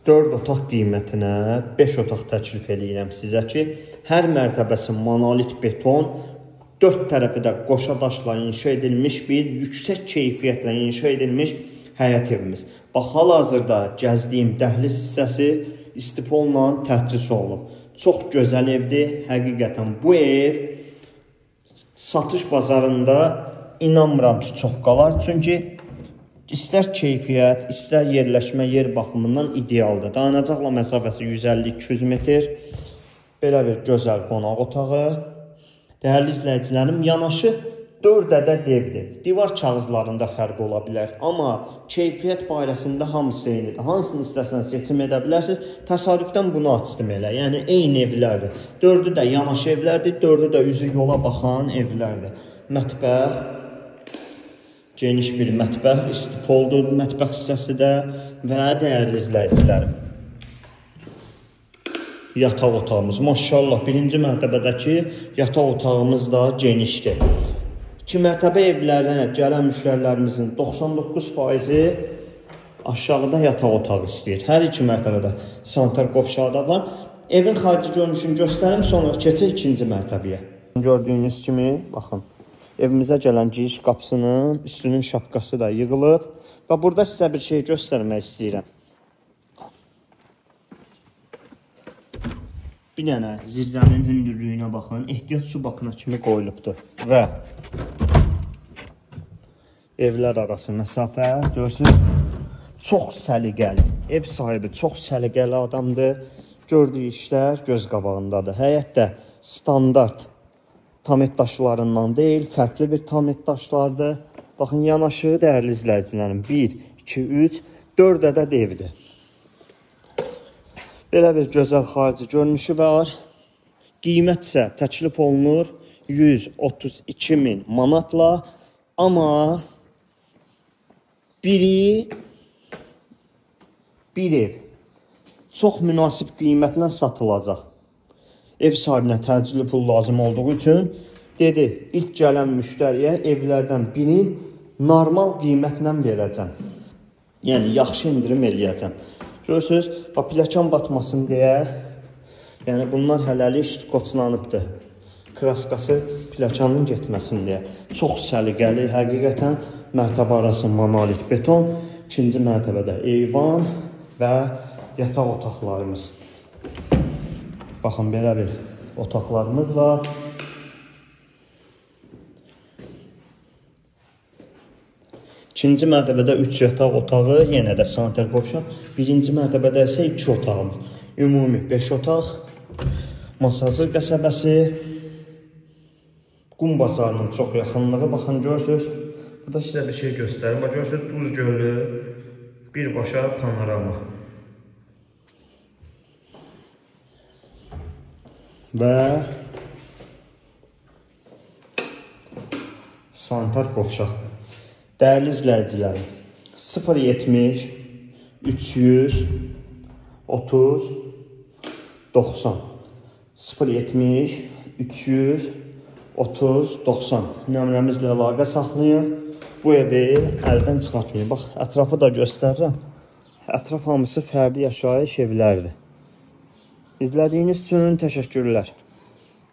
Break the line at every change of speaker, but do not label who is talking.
4 otaq qiymətinə 5 otaq təklif edirəm sizə ki, hər mərtəbəsi monolit beton, 4 tərəfi də qoşa daşla inşa edilmiş bir yüksək keyfiyyətlə inşa edilmiş həyət evimiz. Bax, hal-hazırda gəzdiyim dəhliz hissəsi istipolla təchiz olunub. Çox gözəl evdir. Həqiqətən bu ev satış bazarında inanmıram ki, çox qalar. Çünki istər keyfiyyət, istər yerləşmə yer baxımından idealdır. Dayanacaqla məsafəsi 150-200 metr. Belə bir gözəl qonaq otağı. Dəyərli izləyicilərim, yanaşı 4 ədəd evdir. Divar kağızlarında fərq ola bilər. Amma keyfiyyət barəsində hamısı eynidir. Hansını istəsəniz seçim edə bilərsiniz. Təsadüfdən bunu açdım elə. Yəni, eyni evlərdir. 4'ü də yanaşı evlərdir. 4'ü də üzü yola baxan evlərdir. Mətbəx. Geniş bir mətbəx. İstipoldur mətbəx hissəsi də. Və dəyərli izləyicilərim, yataq otağımız. Maşallah, birinci mərtəbədəki yataq otağımız da genişdir. 2 mərtəbə evlərinə gələn müştərilərimizin 99%-i aşağıda yataq otağı istəyir. Hər 2 mərtəbədə sanitar qovşağı da var. Evin xarici görünüşünü göstərim, sonra keçək 2-ci mərtəbəyə. Gördüyünüz kimi, baxın, evimizə gələn giriş qapısının üstünün şapkası da yığılıb və burada sizə bir şey göstərmək istəyirəm. Bir dənə zirzəminin hündürlüyünə baxın, ehtiyat su bakına kimi qoyulubdur və evlər arası məsafə, görürsünüz, çox səliqəli. Ev sahibi çox səliqəli adamdır. Gördüyü işlər göz qabağındadır. Həyətdə standart tamet daşlarından deyil, fərqli bir tamet daşlardır. Baxın, yanaşı dəyərli izləyicilərim, 1, 2, 3, 4 ədəd evdir. Belə bir gözəl xarici görünüşü var. Qiymət isə təklif olunur 132.000 manatla. Amma bir ev çox münasib qiymətlə satılacaq. Ev sahibinə təcili pul lazım olduğu üçün dedi, ilk gələn müştəriyə evlərdən birini normal qiymətlə verəcəm. Yəni, yaxşı indirim eləyəcəm. Görürsünüz, pilləkən batmasın deyə, yəni bunlar hələlik ştukoçlanıbdır. Kraskası pilləkənin getməsin deyə. Çox səliqəli, həqiqətən mərtəbə arası monolit beton, 2-ci mərtəbədə eyvan və yataq otaqlarımız. Baxın, belə bir otaqlarımız var. İkinci mərtəbədə 3 yataq otağı, yenə də sanitar qovşaq. Birinci mərtəbədə isə 2 otağımız. Ümumi 5 otaq. Masazır qəsəbəsi. Qum bazarının çox yaxınlığı. Baxın, görürsünüz. Burada sizə bir şey göstərim. Görürsünüz, Duz Gölü, birbaşa panorama. Və sanitar qovşaq. Dəyərli izləyicilərim, 070 300 30 90 070 300 30 90 nömrəmizlə əlaqə saxlayın. Bu evi əldən çıxartmayın. Bax, ətrafı da göstərirəm. Ətraf hamısı fərdi yaşayış evlərdir. İzlədiyiniz üçün təşəkkürlər.